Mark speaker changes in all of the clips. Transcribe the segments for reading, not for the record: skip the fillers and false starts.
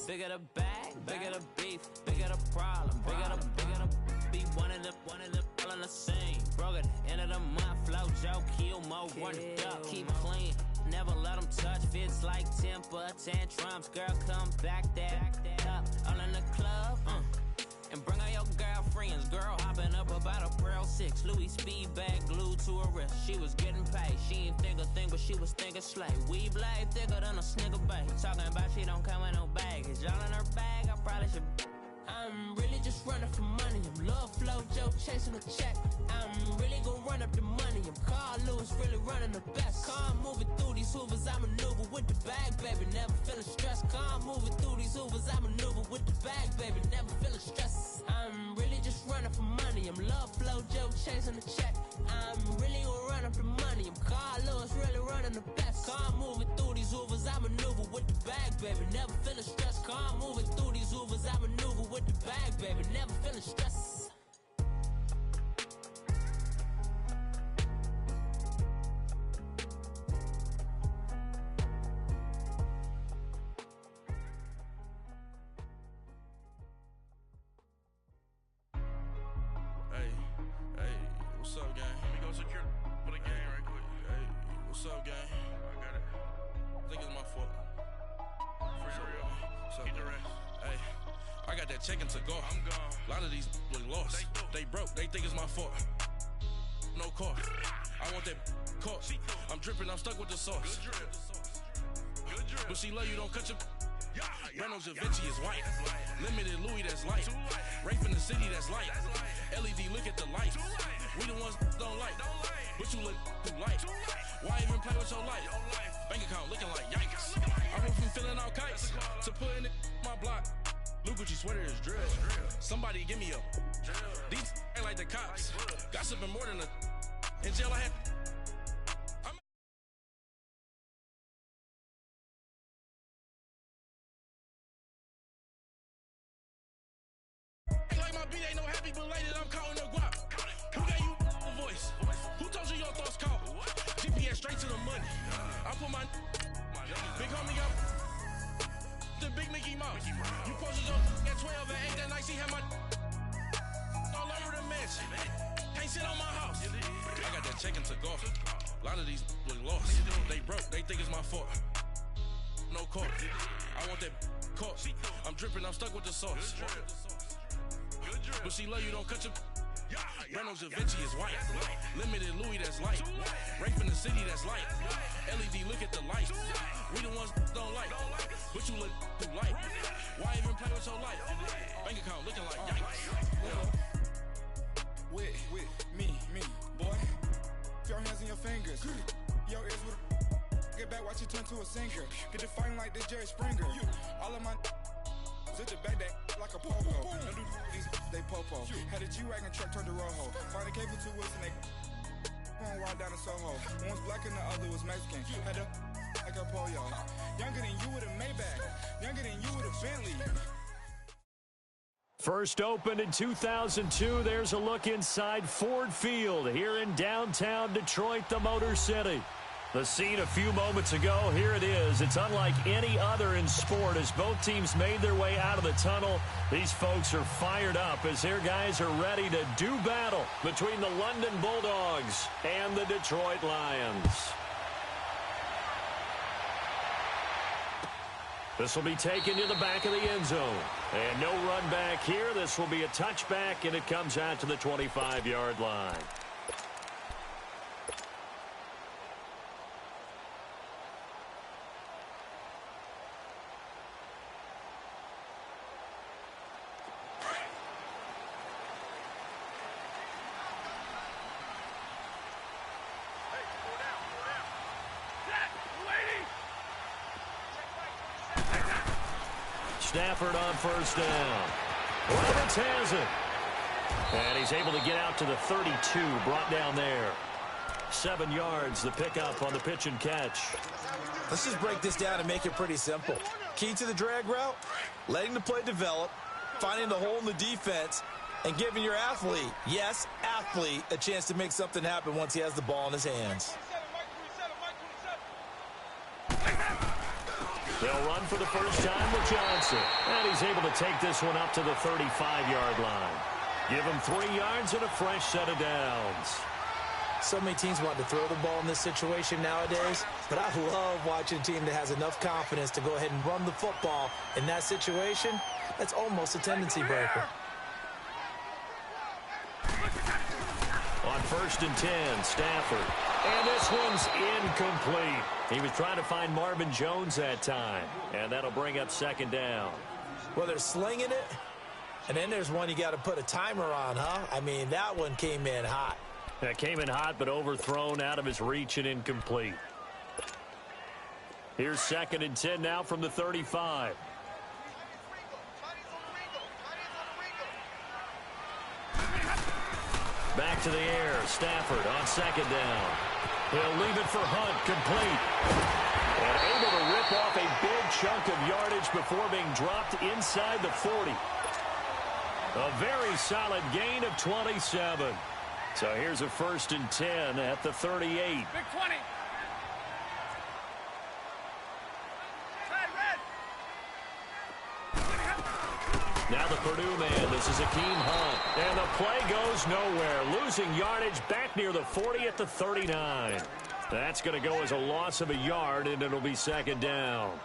Speaker 1: Bigger the bag, bigger the beef, bigger the problem, bigger the be one of the all in the same. Broke at the end of the month, flow Joe, kill mo, run it up, keep clean. Never let them touch, fits like temper tantrums. Girl, come back that up, all in the club, and bring all your girlfriends. Girl hopping up about a Pearl 6, Louis speed bag glued to her wrist. She was getting paid, she ain't think a thing, but she was thinking slay. We blade thicker than a snicker bait. Talking about she don't come with no baggage. Y'all in her bag, I probably should. I'm really just running for money. I'm love flow Joe chasing a check. I'm really gonna run up the money. I'm Carl Lewis, really running the best. Car moving through these hoovers, I maneuver with the bag, baby. Never feeling stressed. Car moving through these hoovers, I maneuver with the bag, baby. Never feeling stressed. I'm really just running for money. I'm love flow Joe chasing a check. I'm really gonna run up the money. I'm Carl Lewis, really running the best. Car moving through these hoovers, I maneuver with the bag, baby. Never feeling stressed. Car moving through these hoovers, I maneuver with the bag, baby. Never feeling stressed.
Speaker 2: What's up, gang? Let me go secure for the gang right quick. Hey, what's up, gang? I got it. I think it's my fault. For real. What's up, the rest. Hey, I got that check-in to go. I'm gone. A lot of these look lost. They broke. They think it's my fault. No car. I want that caught. I'm dripping. I'm stuck with the sauce. Good drip. Good drip. But she love you. Don't cut your. Reynolds Da Vinci is white. Limited Louis, that's light. Rape in the city, that's light. LED, look at the light. We the ones don't like. But you look too light. Why even play with your life? Bank account looking like yikes. I went from filling out kites to putting it in my block. Blue Gucci sweater is drill. Somebody give me a. These ain't like the cops. Gossiping more than a. In jail I had. My beat ain't no happy belated, I'm counting the guap. Who gave you a voice? Who told you your thoughts count? GPS straight to the money. I put my big homie up. The big Mickey Mouse. You posted your at 12 and 8 that night, she had my all over the mansion. Can't sit on my house. I got that check-in to golf. A lot of these look lost. They broke, they think it's my fault. No car. I want that caught. I'm dripping, I'm stuck with the sauce. But she love you, don't cut your. Reynolds Da Vinci is white. Limited Louis, that's light. Rape in the city, that's light. LED, look at the light. We the ones don't like. But you look too light. Why even play with your life? Bank account looking like yikes.
Speaker 3: With me, boy. Your hands and your fingers. Your ears with. Get back, watch you turn to a singer. Get to fighting like this Jerry Springer. All of my. Sit the back that like a popo. Don't do these, they popo. Had a G-Wagon truck turned to Rojo. Find a cable 2 wheels and they going wild down in Soho. One was black and the other was Mexican. Had a like a pollo. Younger than you with a Maybach. Younger than you with a Bentley.
Speaker 4: First opened in 2002. There's a look inside Ford Field here in downtown Detroit, the Motor City. The scene a few moments ago, here it is. It's unlike any other in sport as both teams made their way out of the tunnel. These folks are fired up as their guys are ready to do battle between the London Bulldogs and the Detroit Lions. This will be taken to the back of the end zone. And no run back here. This will be a touchback, and it comes out to the 25-yard line. Stafford on first down. Roberts has it. And he's able to get out to the 32, brought down there. 7 yards, the pickup on the pitch and catch.
Speaker 5: Let's just break this down and make it pretty simple. Key to the drag route, letting the play develop, finding the hole in the defense, and giving your athlete, yes, athlete, a chance to make something happen once he has the ball in his hands.
Speaker 4: They'll run for the first time with Johnson. And he's able to take this one up to the 35-yard line. Give him 3 yards and a fresh set of downs.
Speaker 5: So many teams want to throw the ball in this situation nowadays, but I love watching a team that has enough confidence to go ahead and run the football. In that situation, that's almost a tendency breaker.
Speaker 4: On 1st and 10, Stafford. And this one's incomplete. He was trying to find Marvin Jones that time, and that'll bring up 2nd down.
Speaker 5: Well, they're slinging it, and then there's one you got to put a timer on, huh? I mean, that one came in hot.
Speaker 4: That came in hot, but overthrown, out of his reach and incomplete. Here's 2nd and 10 now from the 35. Back to the air. Stafford on 2nd down. He'll leave it for Hunt, complete. And able to rip off a big chunk of yardage before being dropped inside the 40. A very solid gain of 27. So here's a 1st and 10 at the 38.
Speaker 2: Big 20.
Speaker 4: Now the Purdue man, this is Akeem Hunt. And the play goes nowhere. Losing yardage back near the 40 at the 39. That's going to go as a loss of a yard, and it'll be 2nd down.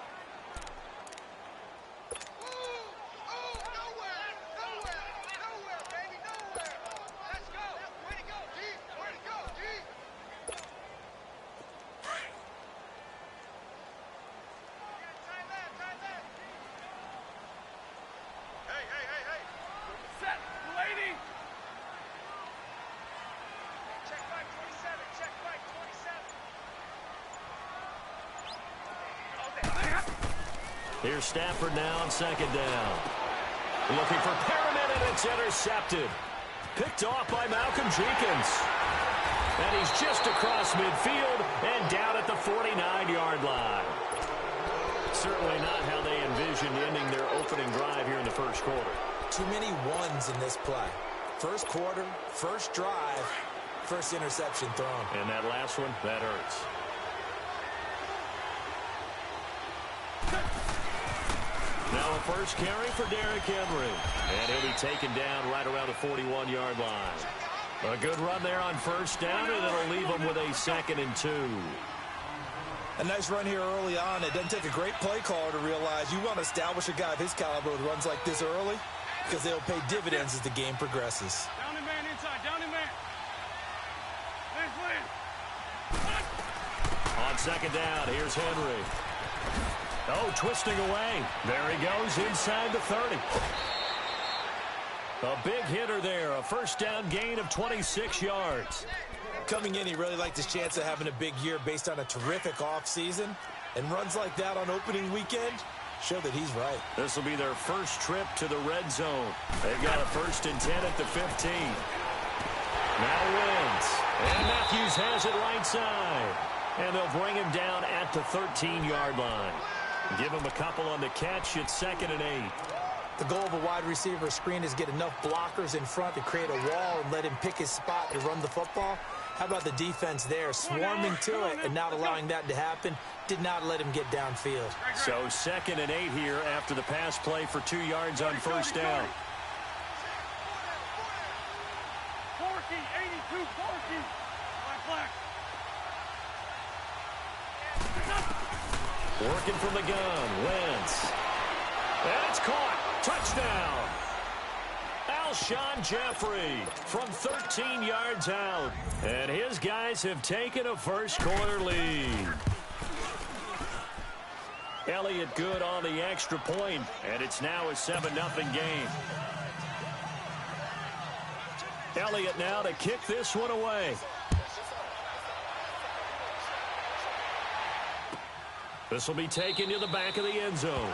Speaker 4: Here's Stafford now on 2nd down. Looking for Perriman, and it's intercepted. Picked off by Malcolm Jenkins. And he's just across midfield and down at the 49-yard line. Certainly not how they envisioned ending their opening drive here in the first quarter.
Speaker 5: Too many ones in this play. First quarter, first drive, first interception thrown.
Speaker 4: And that last one, that hurts. Now a first carry for Derrick Henry. And he'll be taken down right around the 41-yard line. A good run there on 1st down, and it'll leave them with a 2nd and 2.
Speaker 5: A nice run here early on. It doesn't take a great play caller to realize you want to establish a guy of his caliber with runs like this early, because they'll pay dividends as the game progresses.
Speaker 2: Down and man inside. Down and man.
Speaker 4: On 2nd down, here's Henry. Oh, twisting away. There he goes inside the 30. A big hitter there. A 1st down gain of 26 yards.
Speaker 5: Coming in, he really liked his chance of having a big year based on a terrific offseason. And runs like that on opening weekend show that he's right.
Speaker 4: This will be their first trip to the red zone. They've got a 1st and 10 at the 15. Now Wentz. And Matthews has it right side. And they'll bring him down at the 13-yard line. Give him a couple on the catch. It's 2nd and 8.
Speaker 5: The goal of a wide receiver screen is get enough blockers in front to create a wall and let him pick his spot to run the football. How about the defense there, swarming to it and not allowing that to happen? Did not let him get downfield.
Speaker 4: So 2nd and 8 here after the pass play for 2 yards on 1st down.
Speaker 2: 82, black.
Speaker 4: Working from the gun, Wentz. And it's caught. Touchdown. Alshon Jeffrey from 13 yards out. And his guys have taken a first quarter lead. Elliott good on the extra point, and it's now a 7-0 game. Elliott now to kick this one away. This will be taken to the back of the end zone.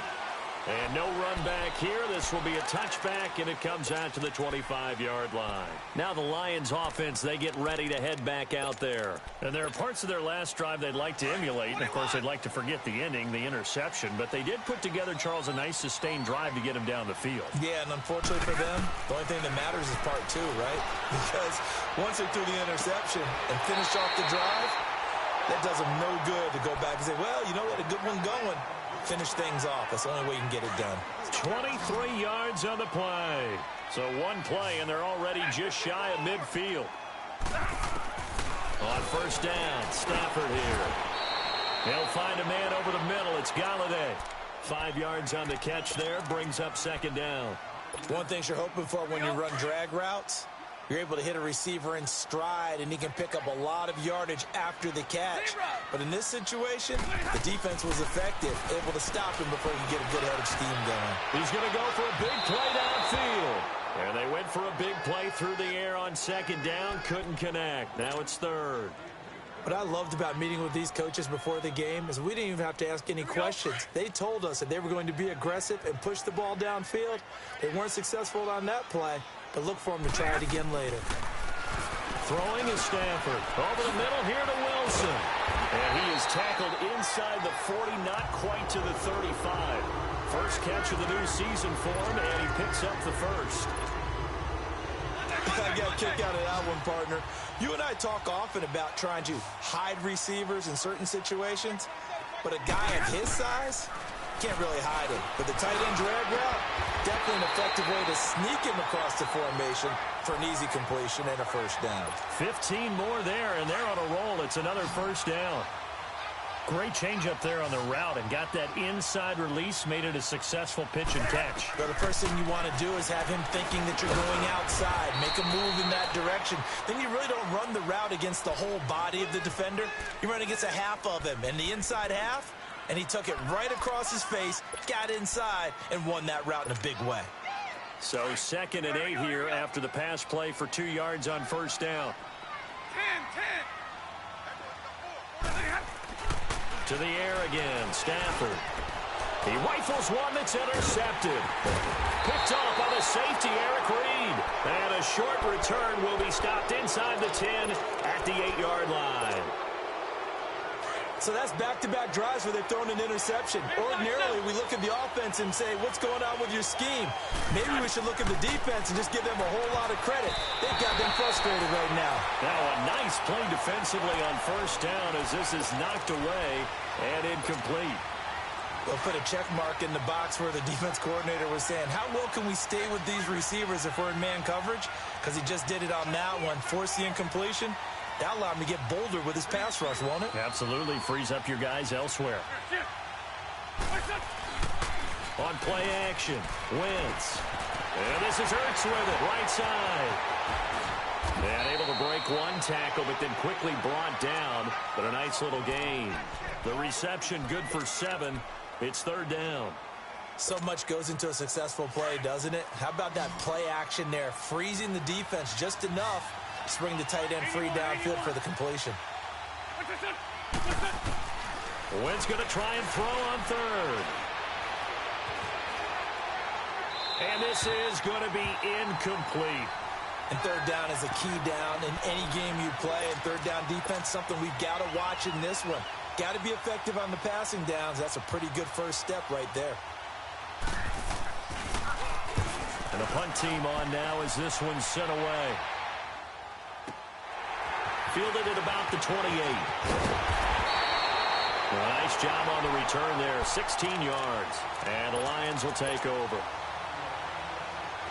Speaker 4: And no run back here. This will be a touchback, and it comes out to the 25-yard line. Now the Lions offense, they get ready to head back out there. And there are parts of their last drive they'd like to emulate. And, of course, they'd like to forget the ending, the interception. But they did put together, Charles, a nice sustained drive to get him down the field.
Speaker 5: Yeah, and unfortunately for them, the only thing that matters is part 2, right? Because once they threw the interception and finished off the drive, that does them no good to go back and say, well, you know, we had a good one going. finish things off. That's the only way you can get it done.
Speaker 4: 23 yards on the play. So one play, and they're already just shy of midfield. On first down, Stafford here. He'll find a man over the middle. It's Galladay. 5 yards on the catch there, brings up second down.
Speaker 5: One thing you're hoping for when you run drag routes, you're able to hit a receiver in stride, and he can pick up a lot of yardage after the catch. But in this situation, the defense was effective, able to stop him before he could get a good head of steam going.
Speaker 4: He's going to go for a big play downfield. And they went for a big play through the air on second down, couldn't connect. Now it's third.
Speaker 5: What I loved about meeting with these coaches before the game is we didn't even have to ask any questions. They told us that they were going to be aggressive and push the ball downfield. They weren't successful on that play, but look for them to try it again later.
Speaker 4: Throwing is Stafford. Over the middle here to Wilson. And he is tackled inside the 40, not quite to the 35. First catch of the new season for him, and he picks up the first.
Speaker 5: I got a kick out of that one, partner. You and I talk often about trying to hide receivers in certain situations, but a guy of his size can't really hide him. But the tight end drag route, definitely an effective way to sneak him across the formation for an easy completion and a first down.
Speaker 4: 15 more there, and they're on a roll. It's another first down. Great change up there on the route and got that inside release, made it a successful pitch and catch.
Speaker 5: But the first thing you want to do is have him thinking that you're going outside, make a move in that direction. Then you really don't run the route against the whole body of the defender. You run against a half of him, and the inside half, and he took it right across his face, got inside, and won that route in a big way.
Speaker 4: So 2nd and 8 here after the pass play for 2 yards on first down.
Speaker 3: 10.
Speaker 4: To the air again, Stafford. He rifles one that's intercepted. Picked off by the safety, Eric Reed. And a short return will be stopped inside the 10 at the 8-yard line.
Speaker 5: So that's back-to-back drives where they've thrown an interception. Ordinarily, we look at the offense and say, what's going on with your scheme? Maybe we should look at the defense and just give them a whole lot of credit. They've got them frustrated right now.
Speaker 4: Now a nice play defensively on first down as this is knocked away and incomplete.
Speaker 5: They'll put a check mark in the box where the defense coordinator was saying, how well can we stay with these receivers if we're in man coverage? Because he just did it on that one, forced the incompletion. That allowed him to get bolder with his pass rush, won't it?
Speaker 4: Absolutely. Frees up your guys elsewhere. On play action, Wentz. And this is Ertz with it, right side. And able to break one tackle, but then quickly brought down. But a nice little gain. The reception good for 7. It's third down.
Speaker 5: So much goes into a successful play, doesn't it? How about that play action there? Freezing the defense just enough to bring the tight end free downfield for the completion.
Speaker 4: Wentz going to try and throw on third. And this is going to be incomplete.
Speaker 5: And third down is a key down in any game you play. And third down defense, something we've got to watch in this one. Got to be effective on the passing downs. That's a pretty good first step right there.
Speaker 4: And the punt team on now as this one's sent away. Fielded at about the 28. Nice job on the return there. 16 yards. And the Lions will take over.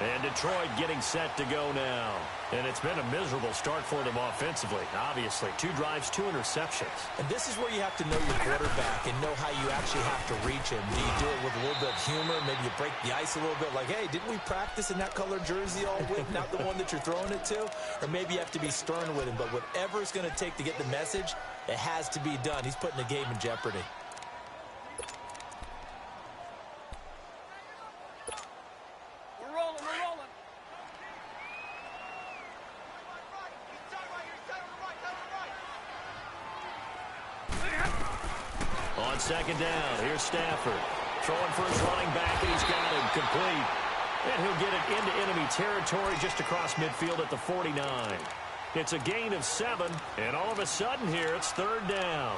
Speaker 4: And Detroit getting set to go now. And it's been a miserable start for them offensively. Obviously, 2 drives, 2 interceptions.
Speaker 5: And this is where you have to know your quarterback and know how you actually have to reach him. Do you do it with a little bit of humor? Maybe you break the ice a little bit like, hey, didn't we practice in that color jersey all week, not the one that you're throwing it to? Or maybe you have to be stern with him. But whatever it's going to take to get the message, it has to be done. He's putting the game in jeopardy.
Speaker 3: We're rolling.
Speaker 4: On second down, here's Stafford. Throwing for his running back, and he's got him complete. And he'll get it into enemy territory just across midfield at the 49. It's a gain of 7, and all of a sudden here, it's third down.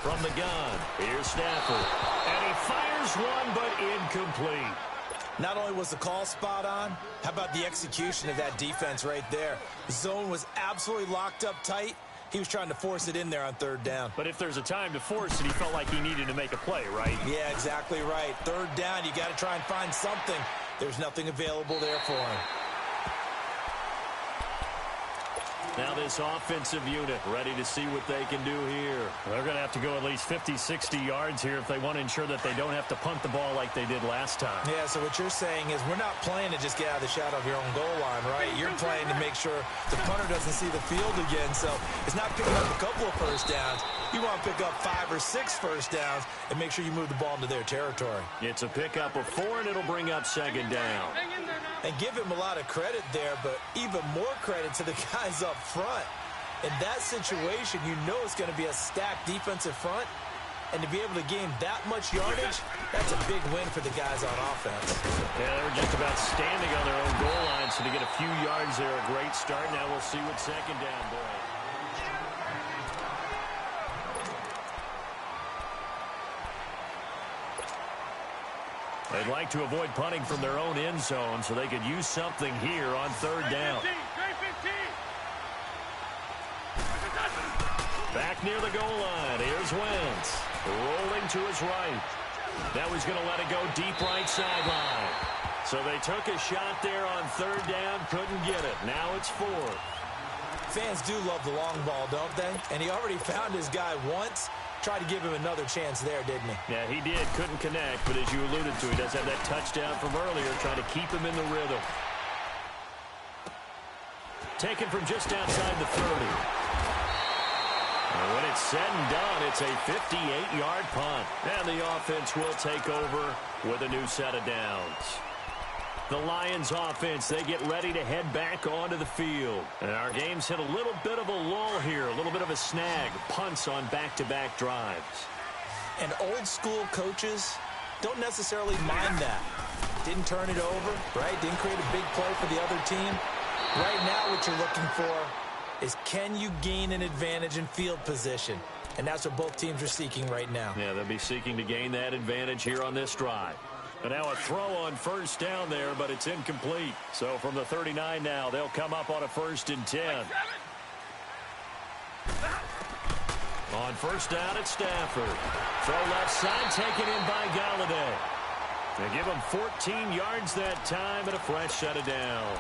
Speaker 4: From the gun, here's Stafford. And he fires one, but incomplete.
Speaker 5: Not only was the call spot on, how about the execution of that defense right there? The zone was absolutely locked up tight. He was trying to force it in there on third down.
Speaker 4: But if there's a time to force it, he felt like he needed to make a play, right?
Speaker 5: Yeah, exactly right. Third down, you got to try and find something. There's nothing available there for him.
Speaker 4: Now this offensive unit ready to see what they can do here. They're going to have to go at least 50, 60 yards here if they want to ensure that they don't have to punt the ball like they did last time.
Speaker 5: Yeah, so what you're saying is we're not playing to just get out of the shadow of your own goal line, right? You're playing to make sure the punter doesn't see the field again. So it's not picking up a couple of first downs. You want to pick up 5 or 6 first downs and make sure you move the ball into their territory.
Speaker 4: It's a pickup of 4, and it'll bring up second down.
Speaker 5: And give him a lot of credit there, but even more credit to the guys up front. In that situation, you know it's going to be a stacked defensive front, and to be able to gain that much yardage, that's a big win for the guys on offense.
Speaker 4: Yeah, they were just about standing on their own goal line, so to get a few yards there, a great start. Now we'll see what second down brings. They'd like to avoid punting from their own end zone so they could use something here on third down. Back near the goal line. Here's Wentz. Rolling to his right. Now he's going to let it go deep right sideline. So they took a shot there on third down. Couldn't get it. Now it's 4th.
Speaker 5: Fans do love the long ball, don't they? And he already found his guy once. Tried to give him another chance there, didn't he?
Speaker 4: Yeah, he did. Couldn't connect, but as you alluded to, he does have that touchdown from earlier, trying to keep him in the rhythm. Taken from just outside the 30. And when it's said and done, it's a 58-yard punt. And the offense will take over with a new set of downs. The Lions offense, they get ready to head back onto the field. And our game's hit a little bit of a lull here, a little bit of a snag. Punts on back-to-back drives.
Speaker 5: And old-school coaches don't necessarily mind that. Didn't turn it over, right? Didn't create a big play for the other team. Right now what you're looking for is can you gain an advantage in field position? And that's what both teams are seeking right now.
Speaker 4: Yeah, they'll be seeking to gain that advantage here on this drive. And now a throw on first down there, but it's incomplete. So from the 39 now, they'll come up on a 1st and 10. On first down, it's Stafford. Throw left side, taken in by Galladay. They give him 14 yards that time and a fresh set of downs.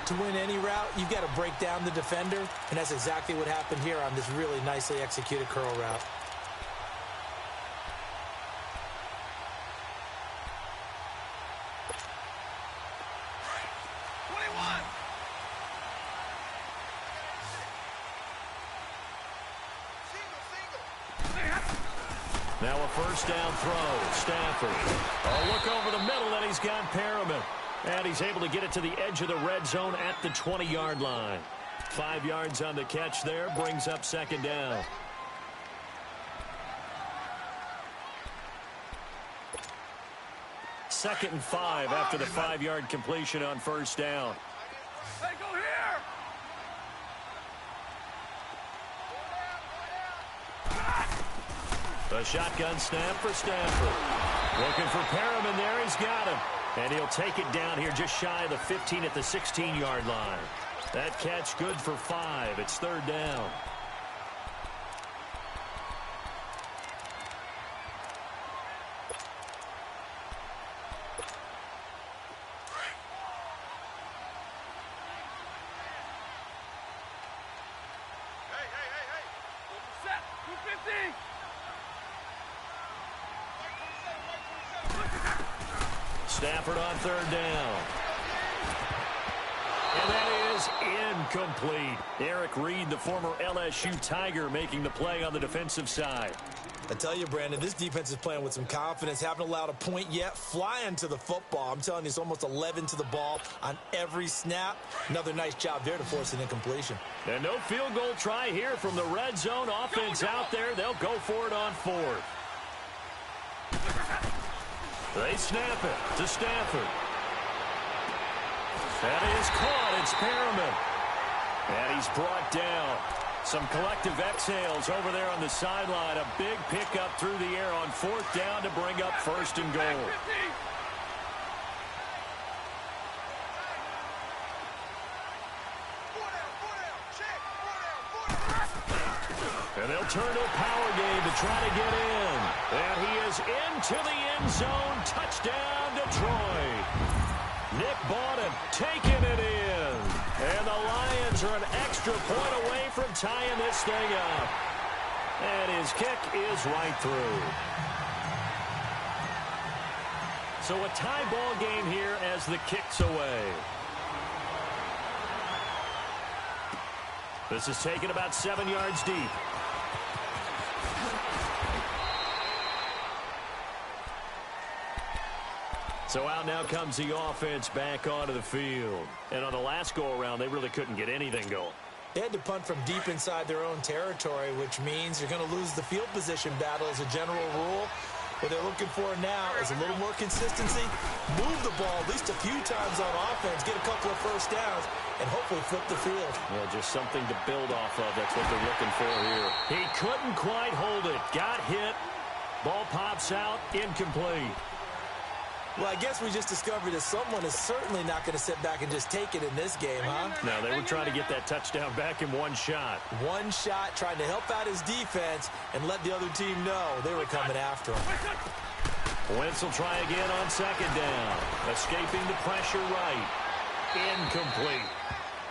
Speaker 5: To win any route, you've got to break down the defender, and that's exactly what happened here on this really nicely executed curl route.
Speaker 4: Now a first down throw. Stafford. Oh, look over the middle, and he's got Perriman. And he's able to get it to the edge of the red zone at the 20-yard line. 5 yards on the catch there, brings up second down. Second and 5 after the 5-yard completion on first down.
Speaker 2: Hey, go here!
Speaker 4: The shotgun snap for Stafford. Looking for Perriman there. He's got him. And he'll take it down here just shy of the 15 at the 16-yard line. That catch good for 5. It's third down. Stafford on third down. And that is incomplete. Eric Reed, the former LSU Tiger, making the play on the defensive side.
Speaker 5: I tell you, Brandon, this defense is playing with some confidence. Haven't allowed a point yet. Flying to the football. I'm telling you, it's almost 11 to the ball on every snap. Another nice job there to force an incompletion.
Speaker 4: And no field goal try here from the red zone. Offense out there. They'll go for it on 4th. They snap it to Stafford. That is caught. It's Perriman. And he's brought down. Some collective exhales over there on the sideline. A big pickup through the air on 4th down to bring up 1st and goal. And they'll turn to a power game to try to get in. And he is into the end zone. Touchdown, Detroit. Nick Bawden taking it in. And the Lions are an extra point away from tying this thing up. And his kick is right through. So a tie ball game here as the kick's away. This is taken about 7 yards deep. So out now comes the offense back onto the field. And on the last go-around, they really couldn't get anything going.
Speaker 5: They had to punt from deep inside their own territory, which means you're going to lose the field position battle as a general rule. What they're looking for now is a little more consistency, move the ball at least a few times on offense, get a couple of first downs, and hopefully flip the field.
Speaker 4: Yeah, just something to build off of. That's what they're looking for here. He couldn't quite hold it. Got hit. Ball pops out. Incomplete.
Speaker 5: Well, I guess we just discovered that someone is certainly not going to sit back and just take it in this game, huh?
Speaker 4: No, they were trying to get that touchdown back in one shot.
Speaker 5: One shot, trying to help out his defense and let the other team know they were coming after him.
Speaker 4: Wentz will try again on 2nd down. Escaping the pressure right. Incomplete.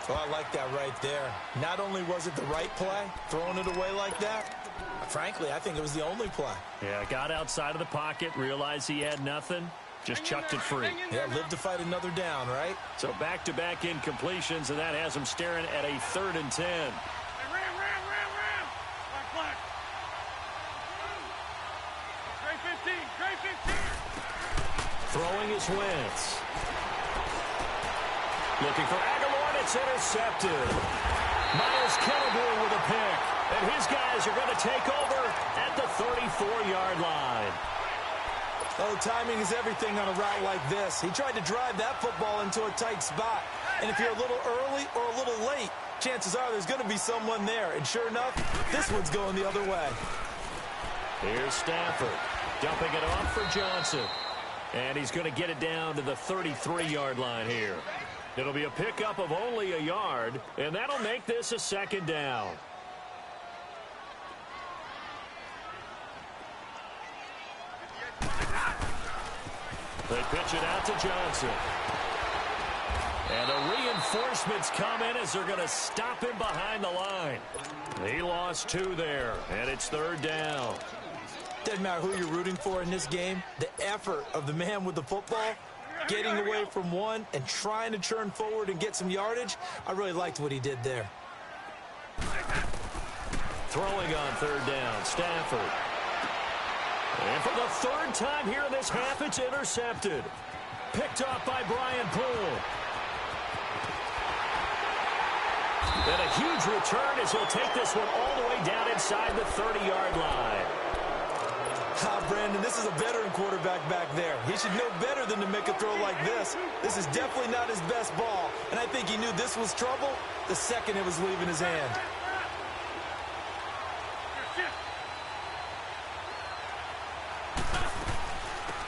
Speaker 5: Oh, I like that right there. Not only was it the right play, throwing it away like that, frankly, I think it was the only play.
Speaker 4: Yeah, got outside of the pocket, realized he had nothing. Just chucked it free.
Speaker 5: Yeah, live to fight another down, right?
Speaker 4: So back-to-back incompletions, and that has him staring at a 3rd and 10.
Speaker 2: Ram. Black. Trey 15.
Speaker 4: Throwing is Wentz. Looking for Aguilar, and it's intercepted. Miles Kennedy with a pick. And his guys are going to take over at the 34-yard line.
Speaker 5: Oh, timing is everything on a route like this. He tried to drive that football into a tight spot. And if you're a little early or a little late, chances are there's going to be someone there. And sure enough, this one's going the other way.
Speaker 4: Here's Stafford dumping it off for Johnson. And he's going to get it down to the 33-yard line here. It'll be a pickup of only a yard, and that'll make this a 2nd down. They pitch it out to Johnson. And the reinforcements come in as they're going to stop him behind the line. He lost 2 there, and it's 3rd down.
Speaker 5: Doesn't matter who you're rooting for in this game. The effort of the man with the football, getting away from one and trying to churn forward and get some yardage, I really liked what he did there.
Speaker 4: Throwing on 3rd down, Stafford. And for the 3rd time here in this half, it's intercepted. Picked off by Brian Poole. And a huge return as he'll take this one all the way down inside the 30-yard line.
Speaker 5: Brandon, this is a veteran quarterback back there. He should know better than to make a throw like this. This is definitely not his best ball, and I think he knew this was trouble the second it was leaving his hand.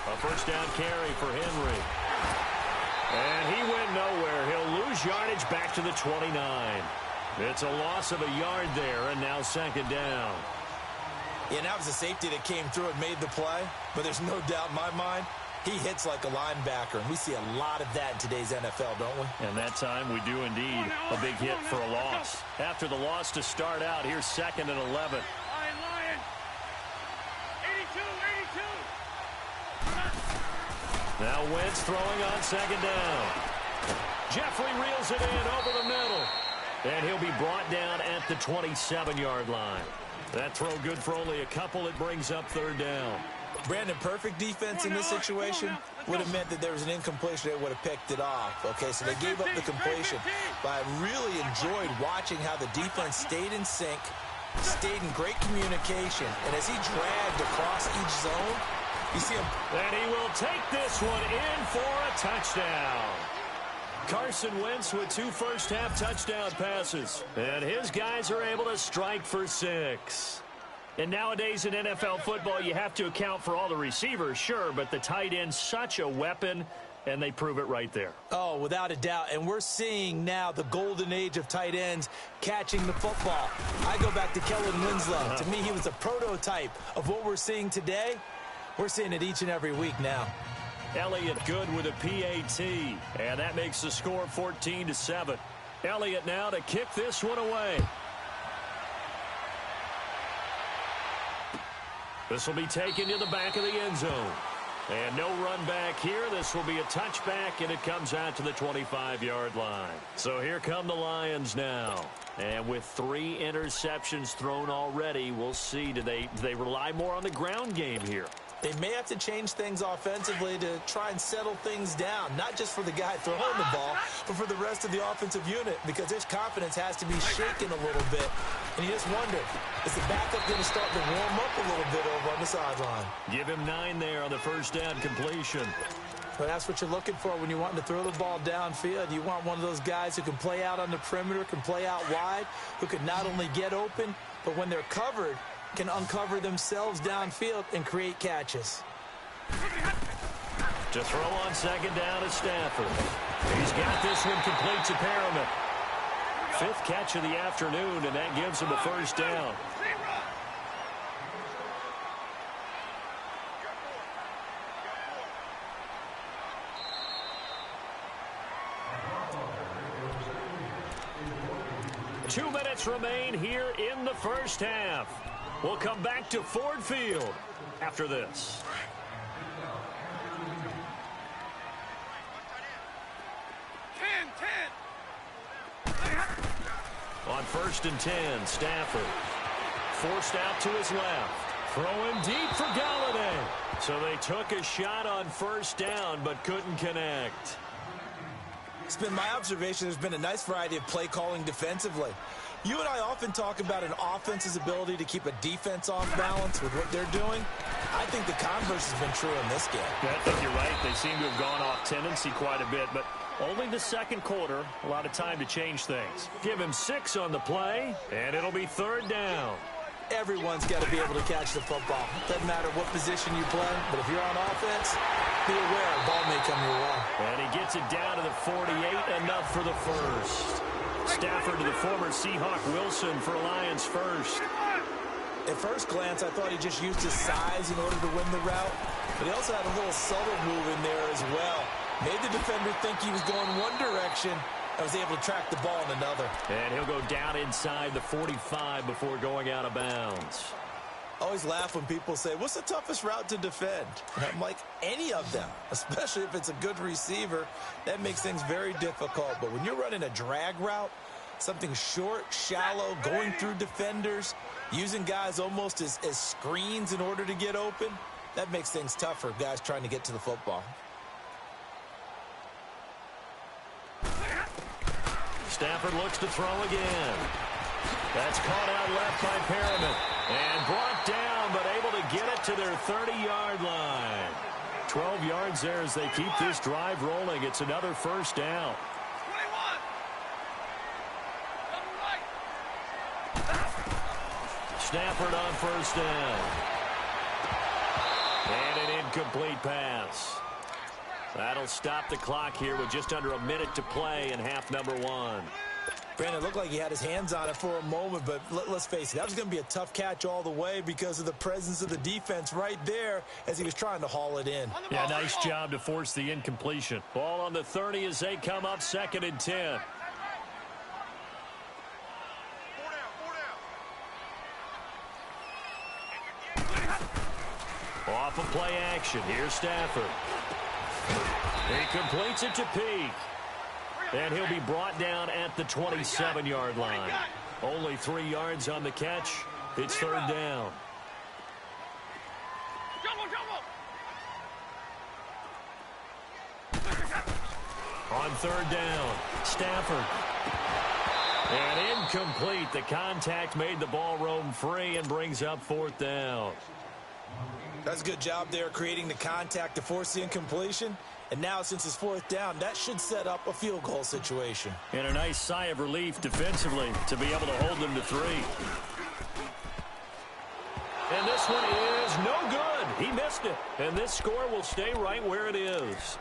Speaker 4: A 1st down carry for Henry. And he went nowhere. He'll lose yardage back to the 29. It's a loss of a yard there, and now 2nd down.
Speaker 5: Yeah, and that was a safety that came through and made the play, but there's no doubt in my mind, he hits like a linebacker, and we see a lot of that in today's NFL, don't we?
Speaker 4: And that time we do indeed. A big hit for a loss. After the loss to start out, here's 2nd and 11.
Speaker 2: Lion. 82.
Speaker 4: Now Wentz throwing on 2nd down. Jeffrey reels it in over the middle. And he'll be brought down at the 27-yard line. That throw good for only a couple. It brings up 3rd down.
Speaker 5: Brandon, perfect defense in this situation would have meant that there was an incompletion. They would have picked it off. Okay, so they gave up the completion. But I really enjoyed watching how the defense stayed in sync, stayed in great communication. And as he dragged across each zone, you see him.
Speaker 4: And he will take this one in for a touchdown. Carson Wentz with 2 first-half touchdown passes. And his guys are able to strike for 6. And nowadays in NFL football, you have to account for all the receivers, sure, but the tight end's such a weapon, and they prove it right there.
Speaker 5: Oh, without a doubt. And we're seeing now the golden age of tight ends catching the football. I go back to Kellen Winslow. To me, he was a prototype of what we're seeing today. We're seeing it each and every week now.
Speaker 4: Elliott good with a PAT, and that makes the score 14-7. Elliott now to kick this one away. This will be taken to the back of the end zone. And no run back here. This will be a touchback, and it comes out to the 25-yard line. So here come the Lions now. And with 3 interceptions thrown already, we'll see. Do they rely more on the ground game here?
Speaker 5: They may have to change things offensively to try and settle things down, not just for the guy throwing the ball, but for the rest of the offensive unit, because his confidence has to be shaken a little bit. And you just wonder, is the backup going to start to warm up a little bit over on the sideline?
Speaker 4: Give him 9 there on the first down completion.
Speaker 5: But that's what you're looking for when you want to throw the ball downfield. You want one of those guys who can play out on the perimeter, can play out wide, who can not only get open, but when they're covered, can uncover themselves downfield and create catches.
Speaker 4: To throw on second down is Stafford. He's got this one complete to Perriman. 5th catch of the afternoon, and that gives him a first down. Two minutes remain here in the first half. We'll come back to Ford Field after this. On 1st and 10, Stafford forced out to his left. Throwing deep for Galladay. So they took a shot on first down but couldn't connect.
Speaker 5: It's been my observation there's been a nice variety of play calling defensively. You and I often talk about an offense's ability to keep a defense off balance with what they're doing. I think the converse has been true in this game.
Speaker 4: I think you're right. They seem to have gone off tendency quite a bit, but only the second quarter, a lot of time to change things. Give him 6 on the play, and it'll be 3rd down.
Speaker 5: Everyone's got to be able to catch the football. Doesn't matter what position you play, but if you're on offense, be aware a ball may come your way.
Speaker 4: And he gets it down to the 48, enough for the first. Stafford to the former Seahawk Wilson for Lions first.
Speaker 5: At first glance, I thought he just used his size in order to win the route, but he also had a little subtle move in there as well. Made the defender think he was going one direction and was able to track the ball in another.
Speaker 4: And he'll go down inside the 45 before going out of bounds.
Speaker 5: I always laugh when people say, what's the toughest route to defend? And I'm like, any of them, especially if it's a good receiver. That makes things very difficult. But when you're running a drag route, something short, shallow, going through defenders, using guys almost as screens in order to get open, that makes things tough for guys trying to get to the football.
Speaker 4: Stafford looks to throw again. That's caught out left by Perriman. And brought down, but able to get it to their 30-yard line. 12 yards there as they keep this drive rolling. It's another first down. 21. Stafford on first down. And an incomplete pass. That'll stop the clock here with just under a minute to play in half number 1.
Speaker 5: Brandon, it looked like he had his hands on it for a moment, but let's face it, that was going to be a tough catch all the way because of the presence of the defense right there as he was trying to haul it in.
Speaker 4: Yeah, nice job to force the incompletion. Ball on the 30 as they come up 2nd and 10. Off of play action. Here's Stafford. He completes it to Peak. And he'll be brought down at the 27-yard line. Only 3 yards on the catch. It's 3rd down. On 3rd down, Stafford. And incomplete. The contact made the ball roam free and brings up 4th down.
Speaker 5: That's a good job there creating the contact to force the incompletion. And now, since it's 4th down, that should set up a field goal situation.
Speaker 4: And a nice sigh of relief defensively to be able to hold them to 3. And this one is no good. He missed it. And this score will stay right where it is.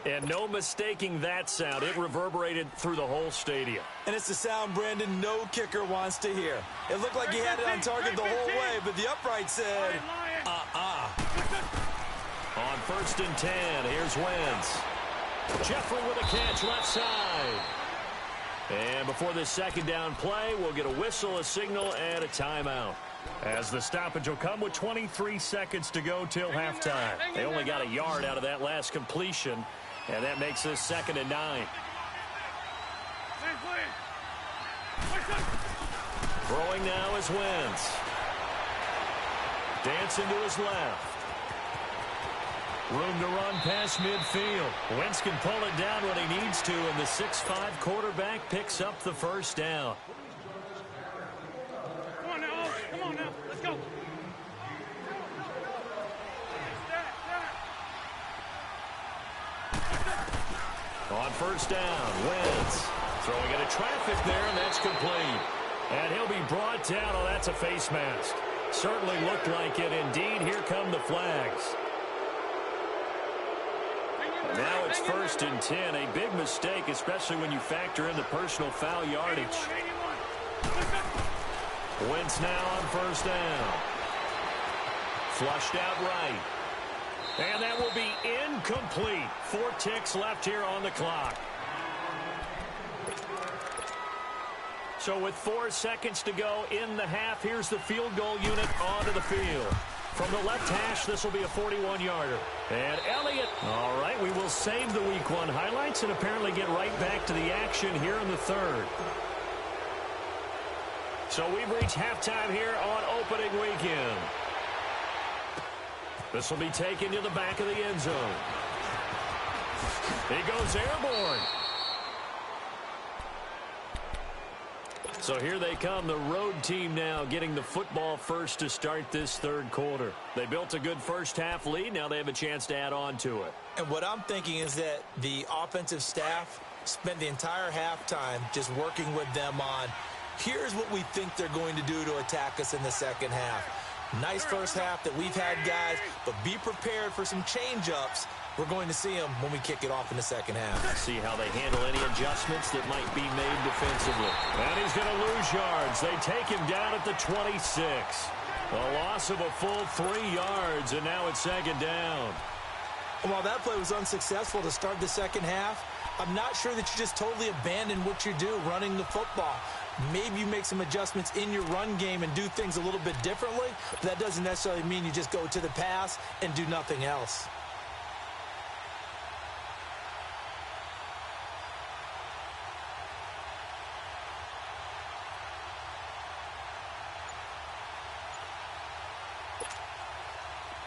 Speaker 4: And no mistaking that sound. It reverberated through the whole stadium.
Speaker 5: And it's the sound, Brandon, no kicker wants to hear. It looked like he had it on target the whole way, but the upright said,
Speaker 4: On 1st and 10, here's Wentz. Jeffrey with a catch left side. And before this 2nd down play, we'll get a whistle, a signal, and a timeout. As the stoppage will come with 23 seconds to go till halftime. They only got a yard out of that last completion, and that makes this 2nd and 9. Throwing now is Wentz. Dancing to his left. Room to run past midfield. Wentz can pull it down when he needs to, and the 6'5" quarterback picks up the 1st down.
Speaker 6: Come on now, let's go.
Speaker 4: On 1st down, Wentz throwing into traffic there, and that's complete. And he'll be brought down. Oh, that's a face mask. Certainly looked like it. Indeed, here come the flags. Now it's 1st and 10. A big mistake, especially when you factor in the personal foul yardage. Wentz now on 1st down. Flushed out right. And that will be incomplete. 4 ticks left here on the clock. So with 4 seconds to go in the half, here's the field goal unit onto the field. From the left hash, this will be a 41-yarder. And Elliott. All right, we will save the Week 1 highlights and apparently get right back to the action here in the 3rd. So we've reached halftime here on opening weekend. This will be taken to the back of the end zone. He goes airborne. So here they come, the road team now getting the football first to start this 3rd quarter. They built a good first half lead. Now they have a chance to add on to it.
Speaker 5: And what I'm thinking is that the offensive staff spent the entire halftime just working with them on, here's what we think they're going to do to attack us in the 2nd half. Nice first half that we've had, guys, but be prepared for some change-ups. We're going to see them when we kick it off in the 2nd half.
Speaker 4: See how they handle any adjustments that might be made defensively. And he's going to lose yards. They take him down at the 26. A loss of a full 3 yards, and now it's 2nd down.
Speaker 5: And while that play was unsuccessful to start the 2nd half, I'm not sure that you just totally abandon what you do running the football. Maybe you make some adjustments in your run game and do things a little bit differently, but that doesn't necessarily mean you just go to the pass and do nothing else.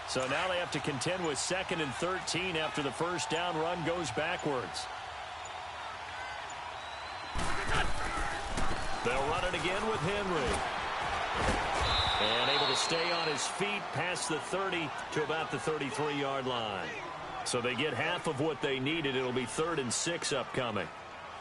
Speaker 4: So now they have to contend with 2nd and 13 after the first down run goes backwards. They'll run it again with Henry. And able to stay on his feet past the 30 to about the 33-yard line. So they get half of what they needed. It'll be 3rd and 6 upcoming.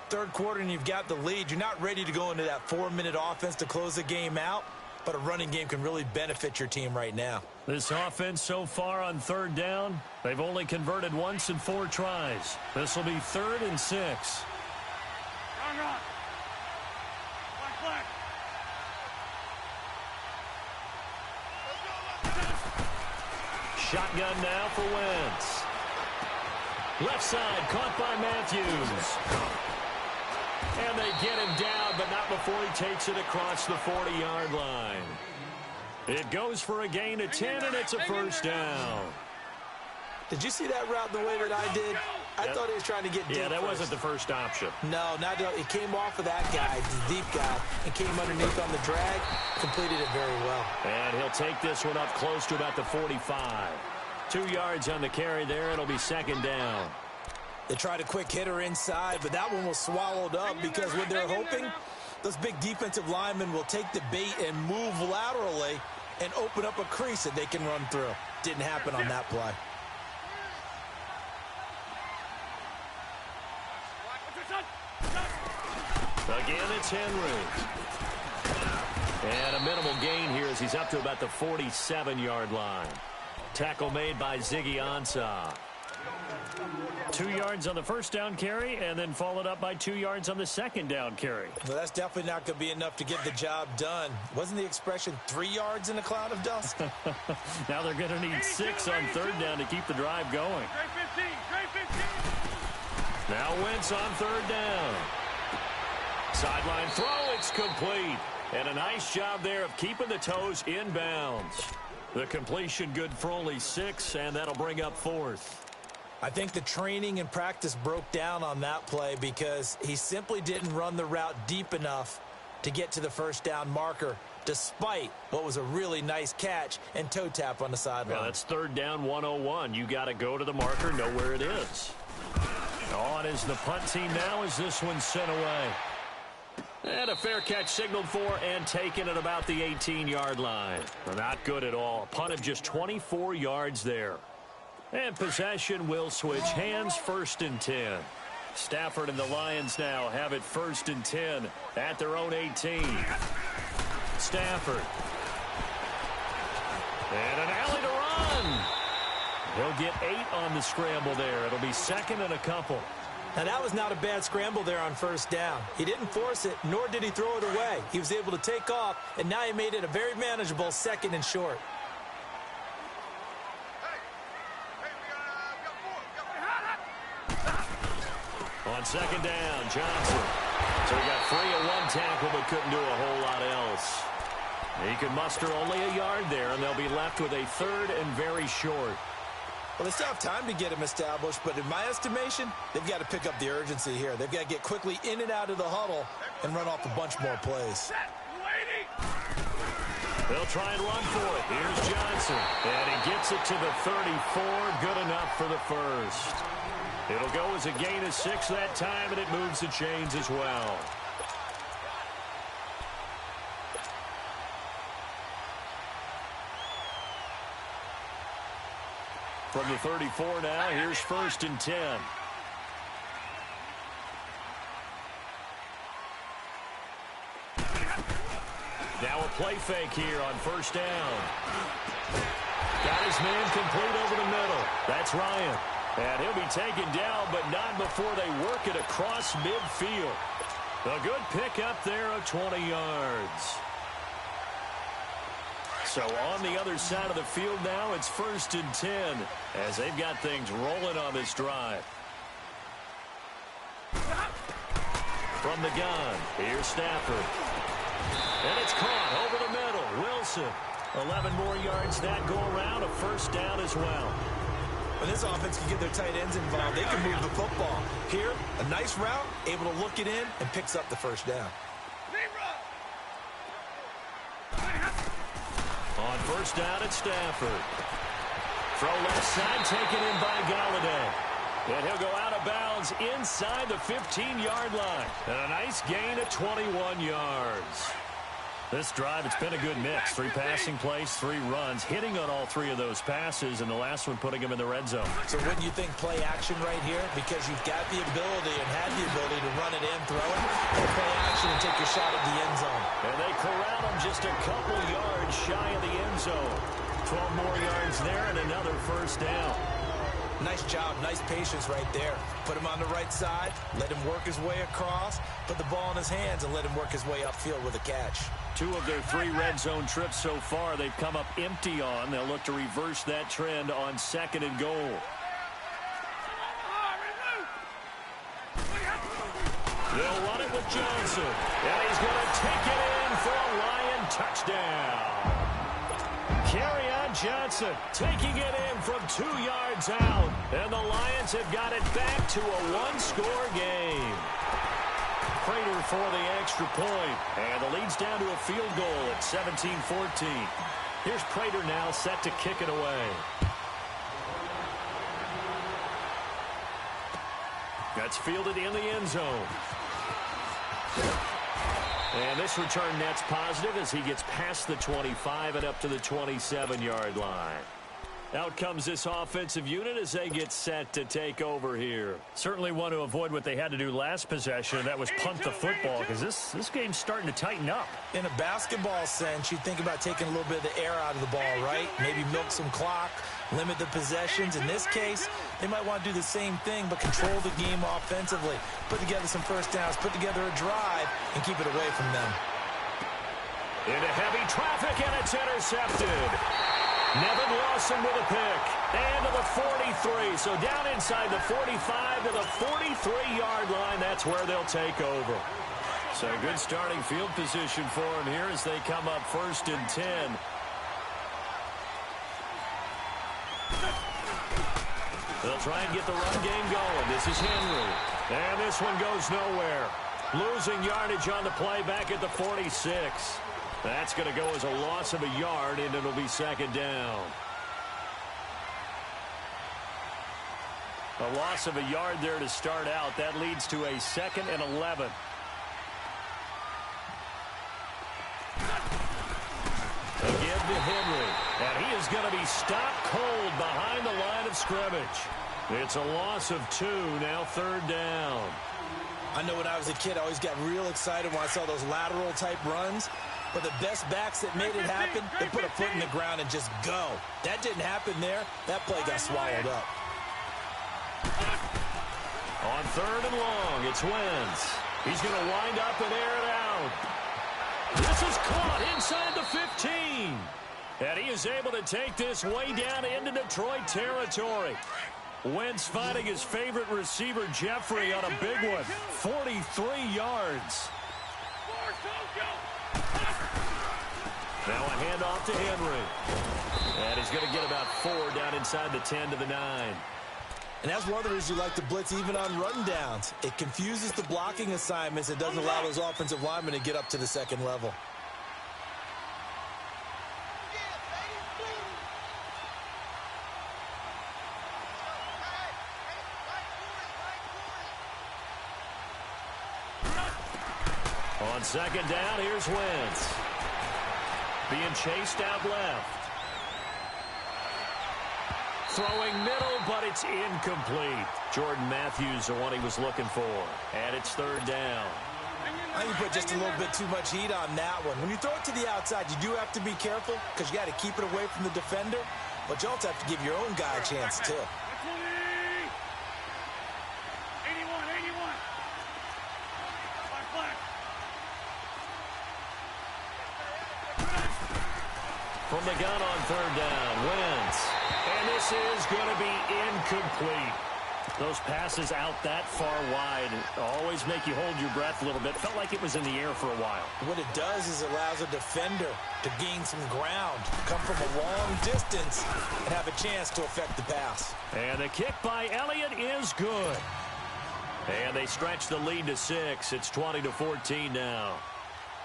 Speaker 5: 3rd quarter and you've got the lead. You're not ready to go into that 4-minute offense to close the game out, but a running game can really benefit your team right now.
Speaker 4: This offense so far on 3rd down, they've only converted once in 4 tries. This will be 3rd and 6.
Speaker 6: Run. Black.
Speaker 4: Shotgun now for Wentz. Left side caught by Matthews. And they get him down, but not before he takes it across the 40-yard line. It goes for a gain of 10, and it's a 1st down.
Speaker 5: Did you see that route the way that I did? I thought he was trying to get deep.
Speaker 4: Yeah, that
Speaker 5: first.
Speaker 4: wasn't the first option.
Speaker 5: No, it came off of that guy, the deep guy, and came underneath on the drag, completed it very well.
Speaker 4: And he'll take this one up close to about the 45. 2 yards on the carry there. It'll be 2nd down.
Speaker 5: They tried a quick hitter inside, but that one was swallowed up because what they're hoping, those big defensive linemen will take the bait and move laterally and open up a crease that they can run through. Didn't happen on that play.
Speaker 4: Again, it's Henry. And a minimal gain here as he's up to about the 47-yard line. Tackle made by Ziggy Ansah. 2 yards on the first down carry, and then followed up by 2 yards on the second down carry.
Speaker 5: Well, that's definitely not going to be enough to get the job done. Wasn't the expression 3 yards in a cloud of dust?
Speaker 4: Now they're going to need 6 on third down to keep the drive going. Now Wentz on third down. Sideline throw, it's complete. And a nice job there of keeping the toes inbounds. The completion good for only 6, and that'll bring up fourth.
Speaker 5: I think the training and practice broke down on that play because he simply didn't run the route deep enough to get to the first down marker, despite what was a really nice catch and toe tap on the sideline.
Speaker 4: Yeah, that's third down 101. You got to go to the marker, know where it is. On is the punt team now as this one's sent away. And a fair catch signaled for and taken at about the 18-yard line. Not good at all. A punt of just 24 yards there. And possession will switch hands, 1st and 10. Stafford and the Lions now have it 1st and 10 at their own 18. Stafford. And an alley to run. He'll get 8 on the scramble there. It'll be second and a couple.
Speaker 5: Now, that was not a bad scramble there on first down. He didn't force it, nor did he throw it away. He was able to take off, and now he made it a very manageable 2nd and short.
Speaker 4: On second down, Johnson. So he got free of 1 tackle but couldn't do a whole lot else. He can muster only a yard there, and they'll be left with a 3rd and very short.
Speaker 5: Well, they still have time to get him established, but in my estimation, they've got to pick up the urgency here. They've got to get quickly in and out of the huddle and run off a bunch more plays.
Speaker 4: They'll try and run for it. Here's Johnson. And he gets it to the 34. Good enough for the first. It'll go as a gain of 6 that time, and it moves the chains as well. From the 34 now, here's 1st and 10. Now a play fake here on first down. Got his man complete over the middle. That's Ryan. And he'll be taken down, but not before they work it across midfield. A good pickup there of 20 yards. So on the other side of the field now, it's 1st and 10 as they've got things rolling on this drive. From the gun, here's Stafford. And it's caught over the middle. Wilson, 11 more yards that go around, a first down as well.
Speaker 5: When this offense can get their tight ends involved, they can move the football. Here, a nice route, able to look it in, and picks up the first down.
Speaker 4: On first down at Stafford. Throw left side, taken in by Galladay. And he'll go out of bounds inside the 15-yard line. And a nice gain of 21 yards. This drive, it's been a good mix. 3 passing plays, 3 runs, hitting on all 3 of those passes, and the last one putting him in the red zone.
Speaker 5: So wouldn't you think play action right here? Because you've got the ability and had the ability to run it in, throw it, or play action and take your shot at the end zone.
Speaker 4: And they corral him just a couple yards shy of the end zone. 12 more yards there and another first down.
Speaker 5: Nice job, nice patience right there. Put him on the right side, let him work his way across, put the ball in his hands, and let him work his way upfield with a catch.
Speaker 4: 2 of their 3 red zone trips so far, they've come up empty on. They'll look to reverse that trend on 2nd and goal. They'll run it with Johnson, and he's going to take it in for a Lion touchdown. Kerryon Johnson taking it in from 2 yards out, and the Lions have got it back to a 1-score game. Prater for the extra point, and the lead's down to a field goal at 17-14. Here's Prater now set to kick it away. That's fielded in the end zone. And this return net's positive as he gets past the 25 and up to the 27-yard line. Out comes this offensive unit as they get set to take over here. Certainly want to avoid what they had to do last possession, and that was punt the football, because this game's starting to tighten up.
Speaker 5: In a basketball sense, you think about taking a little bit of the air out of the ball, right? Maybe milk some clock, limit the possessions. In this case, they might want to do the same thing, but control the game offensively. Put together some first downs, put together a drive, and keep it away from them.
Speaker 4: Into heavy traffic, and it's intercepted. Nevin Lawson with a pick. And to the 43. So down inside the 45 to the 43-yard line. That's where they'll take over. So good starting field position for them here as they come up 1st and 10. They'll try and get the run game going. This is Henry. And this one goes nowhere. Losing yardage on the play back at the 46. That's going to go as a loss of a yard, and it'll be 2nd down. A loss of a yard there to start out. That leads to a 2nd and 11. Again to Henry. And he is going to be stopped cold behind the line of scrimmage. It's a loss of 2, now 3rd down.
Speaker 5: I know when I was a kid, I always got real excited when I saw those lateral-type runs. But the best backs that made it happen, they put a foot in the ground and just go. That didn't happen there. That play got swallowed up.
Speaker 4: On 3rd and long, it's Wentz. He's going to wind up and air it out. This is caught inside the 15. And he is able to take this way down into Detroit territory. Wentz finding his favorite receiver, Jeffrey, on a big one. 43 yards. Now a handoff to Henry. And he's going to get about 4 down inside the 10 to the 9.
Speaker 5: And that's one of the reasons you like to blitz even on run downs. It confuses the blocking assignments. It doesn't allow those offensive linemen to get up to the 2nd level.
Speaker 4: On 2nd down, here's Wentz. Being chased out left. Throwing middle, but it's incomplete. Jordan Matthews, the one he was looking for. And it's 3rd down.
Speaker 5: I think you put just a little bit too much heat on that one. When you throw it to the outside, you do have to be careful because you got to keep it away from the defender. But you also have to give your own guy a chance, too.
Speaker 6: 81. Black.
Speaker 4: From the gun on 3rd down, Wentz. And this is going to be incomplete. Those passes out that far wide always make you hold your breath a little bit. Felt like it was in the air for a while.
Speaker 5: What it does is it allows a defender to gain some ground, come from a long distance, and have a chance to affect the pass.
Speaker 4: And the kick by Elliott is good. And they stretch the lead to 6. It's 20-14 now.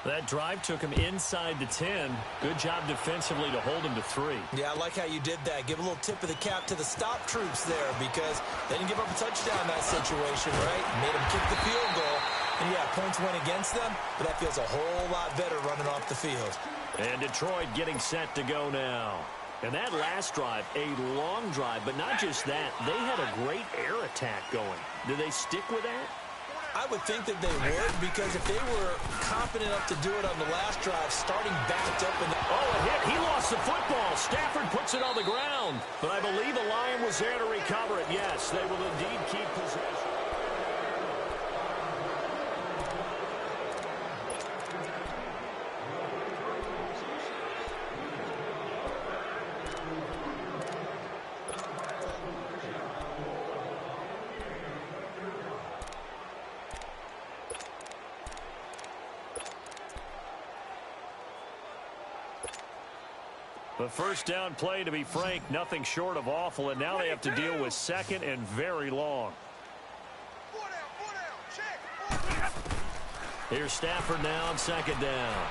Speaker 4: That drive took him inside the 10. Good job defensively to hold him to 3.
Speaker 5: Yeah, I like how you did that. Give a little tip of the cap to the stop troops there because they didn't give up a touchdown in that situation, right? Made them kick the field goal. And, yeah, points went against them, but that feels a whole lot better running off the field.
Speaker 4: And Detroit getting set to go now. And that last drive, a long drive, but not just that. They had a great air attack going. Do they stick with that?
Speaker 5: I would think that they would because if they were confident enough to do it on the last drive, starting backed up in the...
Speaker 4: Oh, a hit. He lost the football. Stafford puts it on the ground. But I believe the Lion was there to recover it. Yes, they will indeed keep possession. The first down play, to be frank, nothing short of awful, and now they have to deal with 2nd and very long. Here's Stafford now on 2nd down.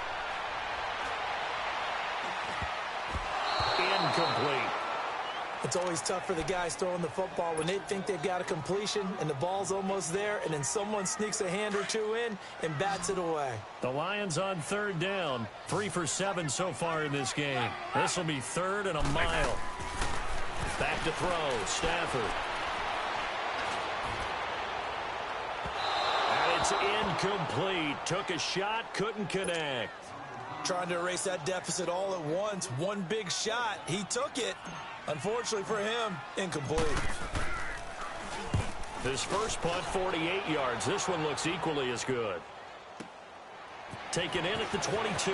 Speaker 4: Incomplete.
Speaker 5: It's always tough for the guys throwing the football when they think they've got a completion and the ball's almost there, and then someone sneaks a hand or two in and bats it away.
Speaker 4: The Lions on third down. 3 for 7 so far in this game. This will be 3rd and a mile. Back to throw. Stafford. And it's incomplete. Took a shot, couldn't connect.
Speaker 5: Trying to erase that deficit all at once. One big shot. He took it. Unfortunately for him, incomplete.
Speaker 4: His first punt, 48 yards. This one looks equally as good. Taken in at the 22.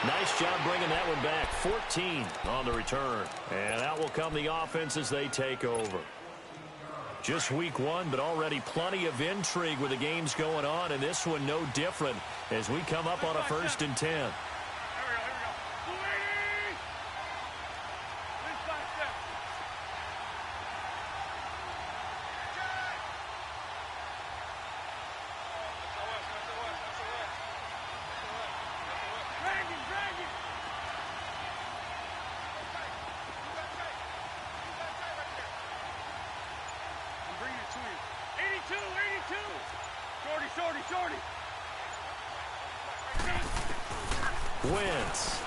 Speaker 4: Nice job bringing that one back. 14 on the return. And out will come the offense as they take over. Just week 1, but already plenty of intrigue with the games going on, and this one no different as we come up on a 1st and 10. Wentz